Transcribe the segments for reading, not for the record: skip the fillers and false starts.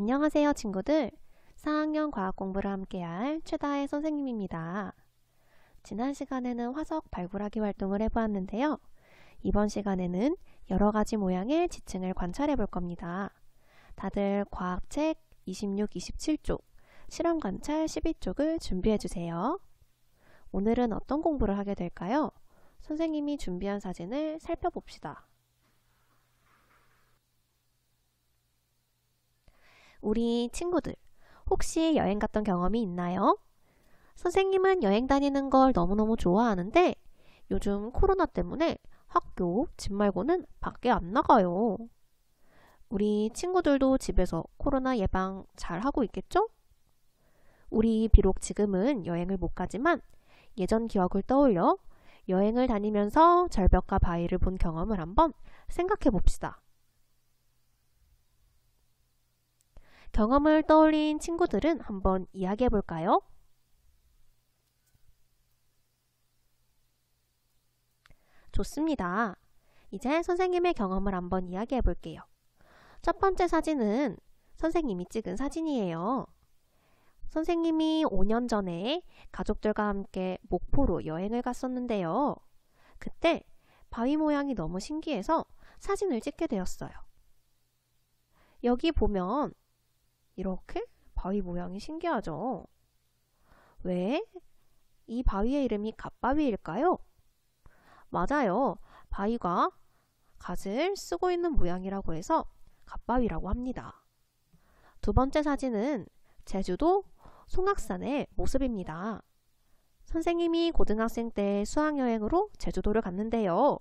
안녕하세요, 친구들. 4학년 과학 공부를 함께할 최다혜 선생님입니다. 지난 시간에는 화석 발굴하기 활동을 해보았는데요. 이번 시간에는 여러 가지 모양의 지층을 관찰해 볼 겁니다. 다들 과학책 26, 27쪽, 실험 관찰 12쪽을 준비해 주세요. 오늘은 어떤 공부를 하게 될까요? 선생님이 준비한 사진을 살펴봅시다. 우리 친구들, 혹시 여행 갔던 경험이 있나요? 선생님은 여행 다니는 걸 너무너무 좋아하는데 요즘 코로나 때문에 학교, 집 말고는 밖에 안 나가요. 우리 친구들도 집에서 코로나 예방 잘 하고 있겠죠? 우리 비록 지금은 여행을 못 가지만 예전 기억을 떠올려 여행을 다니면서 절벽과 바위를 본 경험을 한번 생각해 봅시다. 경험을 떠올린 친구들은 한번 이야기해 볼까요? 좋습니다. 이제 선생님의 경험을 한번 이야기해 볼게요. 첫 번째 사진은 선생님이 찍은 사진이에요. 선생님이 5년 전에 가족들과 함께 목포로 여행을 갔었는데요. 그때 바위 모양이 너무 신기해서 사진을 찍게 되었어요. 여기 보면 이렇게 바위 모양이 신기하죠? 왜? 이 바위의 이름이 갓바위일까요? 맞아요. 바위가 갓을 쓰고 있는 모양이라고 해서 갓바위라고 합니다. 두 번째 사진은 제주도 송악산의 모습입니다. 선생님이 고등학생 때 수학여행으로 제주도를 갔는데요.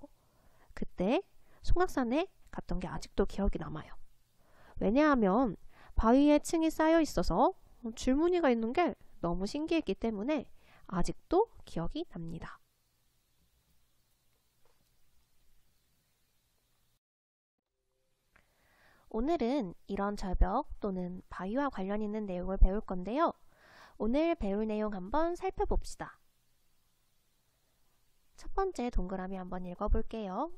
그때 송악산에 갔던 게 아직도 기억이 남아요. 왜냐하면 바위에 층이 쌓여 있어서 줄무늬가 있는 게 너무 신기했기 때문에 아직도 기억이 납니다. 오늘은 이런 절벽 또는 바위와 관련 있는 내용을 배울 건데요. 오늘 배울 내용 한번 살펴봅시다. 첫 번째 동그라미 한번 읽어볼게요.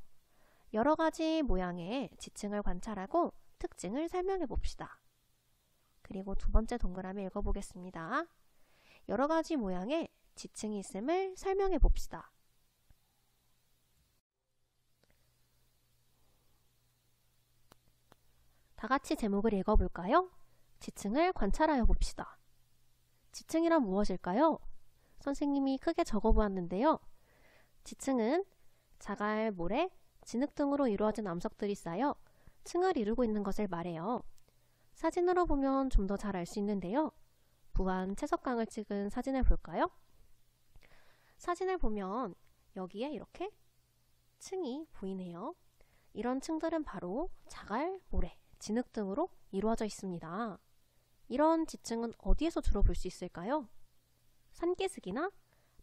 여러 가지 모양의 지층을 관찰하고 특징을 설명해 봅시다. 그리고 두 번째 동그라미 읽어보겠습니다. 여러 가지 모양의 지층이 있음을 설명해 봅시다. 다 같이 제목을 읽어볼까요? 지층을 관찰하여 봅시다. 지층이란 무엇일까요? 선생님이 크게 적어보았는데요. 지층은 자갈, 모래, 진흙 등으로 이루어진 암석들이 쌓여 층을 이루고 있는 것을 말해요. 사진으로 보면 좀 더 잘 알 수 있는데요. 부안 채석강을 찍은 사진을 볼까요? 사진을 보면 여기에 이렇게 층이 보이네요. 이런 층들은 바로 자갈, 모래, 진흙 등으로 이루어져 있습니다. 이런 지층은 어디에서 주로 볼 수 있을까요? 산기슭이나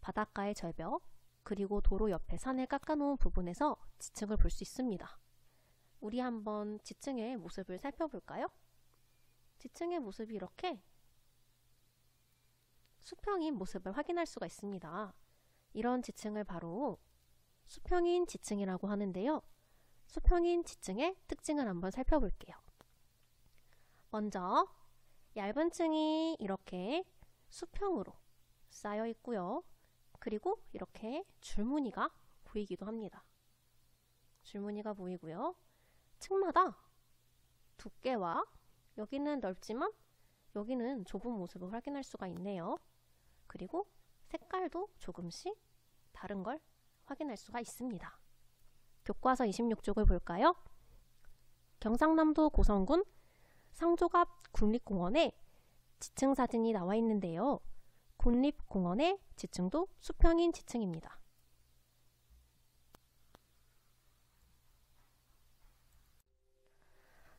바닷가의 절벽, 그리고 도로 옆에 산을 깎아놓은 부분에서 지층을 볼 수 있습니다. 우리 한번 지층의 모습을 살펴볼까요? 지층의 모습이 이렇게 수평인 모습을 확인할 수가 있습니다. 이런 지층을 바로 수평인 지층이라고 하는데요. 수평인 지층의 특징을 한번 살펴볼게요. 먼저 얇은 층이 이렇게 수평으로 쌓여 있고요. 그리고 이렇게 줄무늬가 보이기도 합니다. 줄무늬가 보이고요. 층마다 두께와 여기는 넓지만 여기는 좁은 모습을 확인할 수가 있네요. 그리고 색깔도 조금씩 다른 걸 확인할 수가 있습니다. 교과서 26쪽을 볼까요? 경상남도 고성군 상조갑 국립공원에 지층 사진이 나와 있는데요. 국립공원의 지층도 수평인 지층입니다.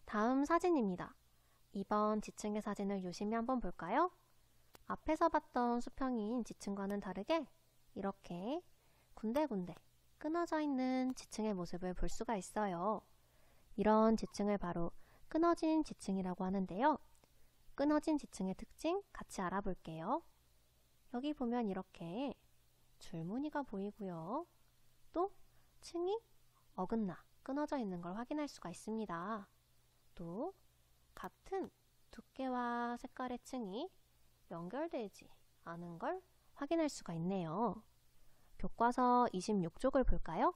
다음 사진입니다. 이번 지층의 사진을 유심히 한번 볼까요? 앞에서 봤던 수평인 지층과는 다르게 이렇게 군데군데 끊어져 있는 지층의 모습을 볼 수가 있어요. 이런 지층을 바로 끊어진 지층이라고 하는데요. 끊어진 지층의 특징 같이 알아볼게요. 여기 보면 이렇게 줄무늬가 보이고요. 또 층이 어긋나 끊어져 있는 걸 확인할 수가 있습니다. 또 같은 두께와 색깔의 층이 연결되지 않은 걸 확인할 수가 있네요. 교과서 26쪽을 볼까요?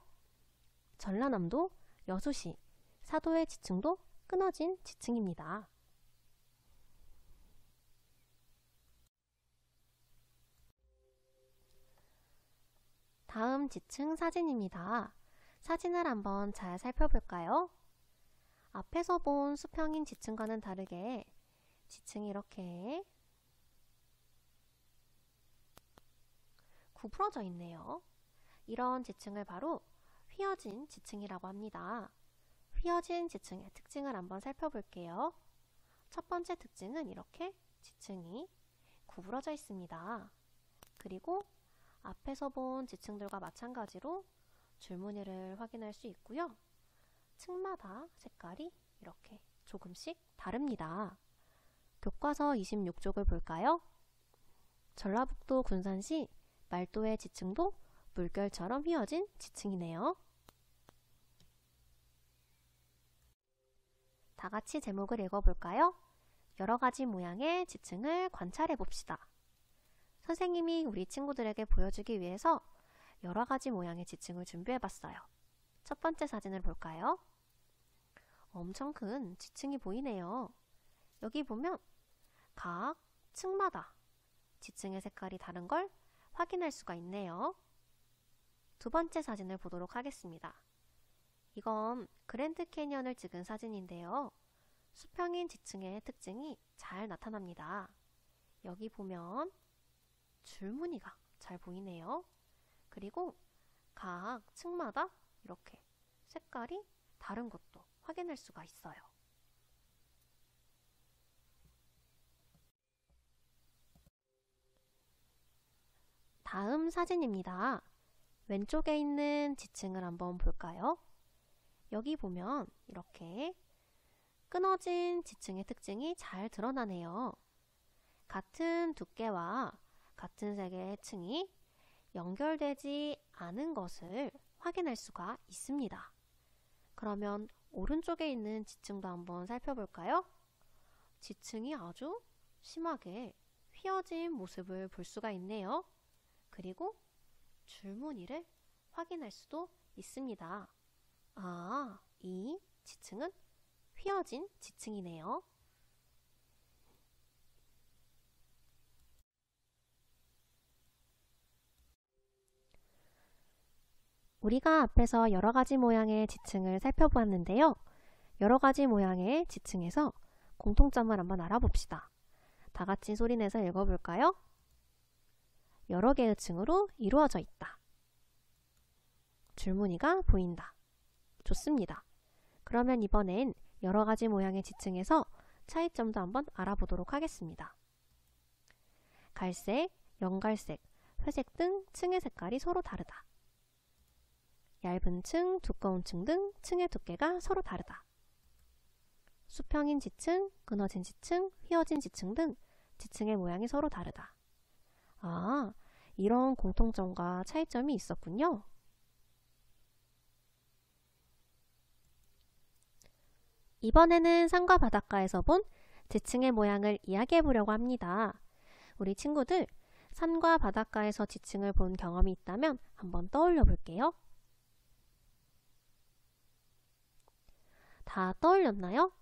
전라남도 여수시 사도의 지층도 끊어진 지층입니다. 다음 지층 사진입니다. 사진을 한번 잘 살펴볼까요? 앞에서 본 수평인 지층과는 다르게 지층이 이렇게 구부러져 있네요. 이런 지층을 바로 휘어진 지층이라고 합니다. 휘어진 지층의 특징을 한번 살펴볼게요. 첫 번째 특징은 이렇게 지층이 구부러져 있습니다. 그리고 앞에서 본 지층들과 마찬가지로 줄무늬를 확인할 수 있고요. 층마다 색깔이 이렇게 조금씩 다릅니다. 교과서 26쪽을 볼까요? 전라북도 군산시 말도의 지층도 물결처럼 휘어진 지층이네요. 다 같이 제목을 읽어볼까요? 여러 가지 모양의 지층을 관찰해 봅시다. 선생님이 우리 친구들에게 보여주기 위해서 여러 가지 모양의 지층을 준비해 봤어요. 첫 번째 사진을 볼까요? 엄청 큰 지층이 보이네요. 여기 보면 각 층마다 지층의 색깔이 다른 걸 확인할 수가 있네요. 두 번째 사진을 보도록 하겠습니다. 이건 그랜드 캐니언을 찍은 사진인데요. 수평인 지층의 특징이 잘 나타납니다. 여기 보면 줄무늬가 잘 보이네요. 그리고 각 층마다 이렇게 색깔이 다른 것도 확인할 수가 있어요. 다음 사진입니다. 왼쪽에 있는 지층을 한번 볼까요? 여기 보면 이렇게 끊어진 지층의 특징이 잘 드러나네요. 같은 두께와 같은 색의 층이 연결되지 않은 것을 확인할 수가 있습니다. 그러면 오른쪽에 있는 지층도 한번 살펴볼까요? 지층이 아주 심하게 휘어진 모습을 볼 수가 있네요. 그리고 줄무늬를 확인할 수도 있습니다. 아, 이 지층은 휘어진 지층이네요. 우리가 앞에서 여러 가지 모양의 지층을 살펴보았는데요. 여러 가지 모양의 지층에서 공통점을 한번 알아봅시다. 다 같이 소리내서 읽어볼까요? 여러 개의 층으로 이루어져 있다. 줄무늬가 보인다. 좋습니다. 그러면 이번엔 여러 가지 모양의 지층에서 차이점도 한번 알아보도록 하겠습니다. 갈색, 연갈색, 회색 등 층의 색깔이 서로 다르다. 얇은 층, 두꺼운 층 등 층의 두께가 서로 다르다. 수평인 지층, 끊어진 지층, 휘어진 지층 등 지층의 모양이 서로 다르다. 아, 이런 공통점과 차이점이 있었군요. 이번에는 산과 바닷가에서 본 지층의 모양을 이야기해 보려고 합니다. 우리 친구들, 산과 바닷가에서 지층을 본 경험이 있다면 한번 떠올려 볼게요. 다 떠올렸나요?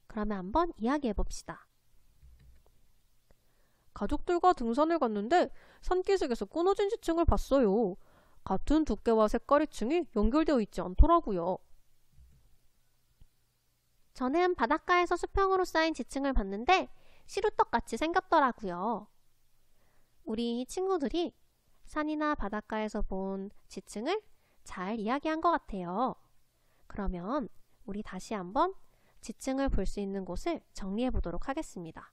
그러면 한번 이야기해 봅시다. 가족들과 등산을 갔는데 산기슭에서 끊어진 지층을 봤어요. 같은 두께와 색깔의 층이 연결되어 있지 않더라고요. 저는 바닷가에서 수평으로 쌓인 지층을 봤는데 시루떡같이 생겼더라고요. 우리 친구들이 산이나 바닷가에서 본 지층을 잘 이야기한 것 같아요. 그러면 우리 다시 한번 지층을 볼 수 있는 곳을 정리해 보도록 하겠습니다.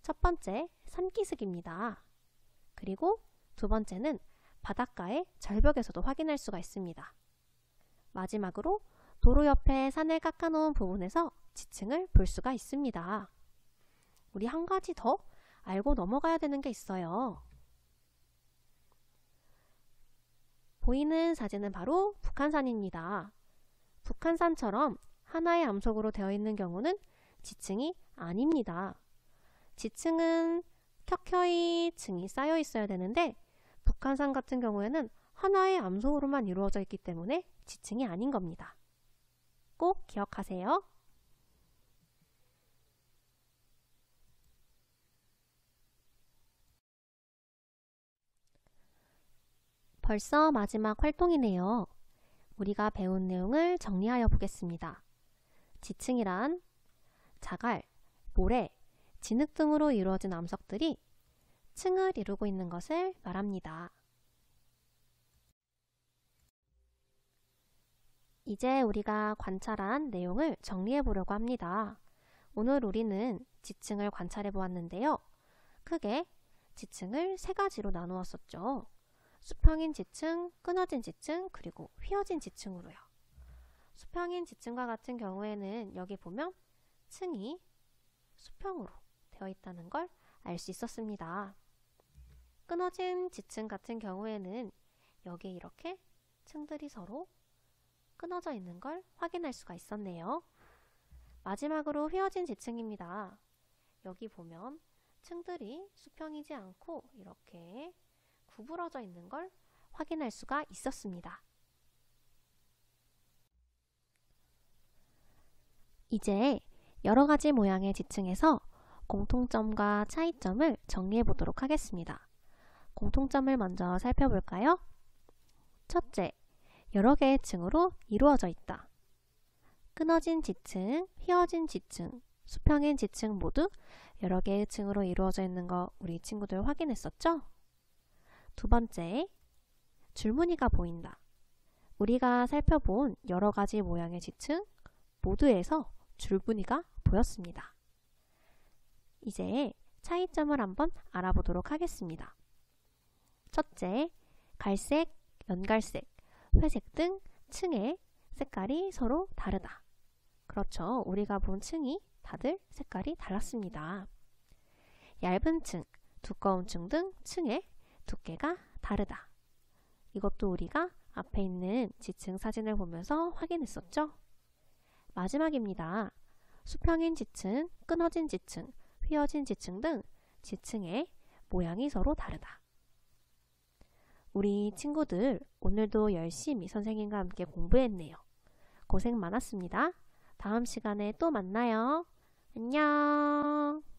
첫 번째, 산기슭입니다. 그리고 두 번째는 바닷가의 절벽에서도 확인할 수가 있습니다. 마지막으로 도로 옆에 산을 깎아놓은 부분에서 지층을 볼 수가 있습니다. 우리 한 가지 더 알고 넘어가야 되는 게 있어요. 보이는 사진은 바로 북한산입니다. 북한산처럼 하나의 암석으로 되어 있는 경우는 지층이 아닙니다. 지층은 켜켜이 층이 쌓여 있어야 되는데 북한산 같은 경우에는 하나의 암석으로만 이루어져 있기 때문에 지층이 아닌 겁니다. 꼭 기억하세요. 벌써 마지막 활동이네요. 우리가 배운 내용을 정리하여 보겠습니다. 지층이란 자갈, 모래, 진흙 등으로 이루어진 암석들이 층을 이루고 있는 것을 말합니다. 이제 우리가 관찰한 내용을 정리해 보려고 합니다. 오늘 우리는 지층을 관찰해 보았는데요. 크게 지층을 세 가지로 나누었었죠. 수평인 지층, 끊어진 지층, 그리고 휘어진 지층으로요. 수평인 지층과 같은 경우에는 여기 보면 층이 수평으로 되어 있다는 걸 알 수 있었습니다. 끊어진 지층 같은 경우에는 여기에 이렇게 층들이 서로 끊어져 있는 걸 확인할 수가 있었네요. 마지막으로 휘어진 지층입니다. 여기 보면 층들이 수평이지 않고 이렇게 구부러져 있는 걸 확인할 수가 있었습니다. 이제 여러 가지 모양의 지층에서 공통점과 차이점을 정리해 보도록 하겠습니다. 공통점을 먼저 살펴볼까요? 첫째, 여러 개의 층으로 이루어져 있다. 끊어진 지층, 휘어진 지층, 수평인 지층 모두 여러 개의 층으로 이루어져 있는 거 우리 친구들 확인했었죠? 두 번째, 줄무늬가 보인다. 우리가 살펴본 여러 가지 모양의 지층 모두에서 줄무늬가 보였습니다. 이제 차이점을 한번 알아보도록 하겠습니다. 첫째, 갈색, 연갈색, 회색 등 층의 색깔이 서로 다르다. 그렇죠. 우리가 본 층이 다들 색깔이 달랐습니다. 얇은 층, 두꺼운 층 등 층의 두께가 다르다. 이것도 우리가 앞에 있는 지층 사진을 보면서 확인했었죠. 마지막입니다. 수평인 지층, 끊어진 지층, 휘어진 지층 등 지층의 모양이 서로 다르다. 우리 친구들 오늘도 열심히 선생님과 함께 공부했네요. 고생 많았습니다. 다음 시간에 또 만나요. 안녕.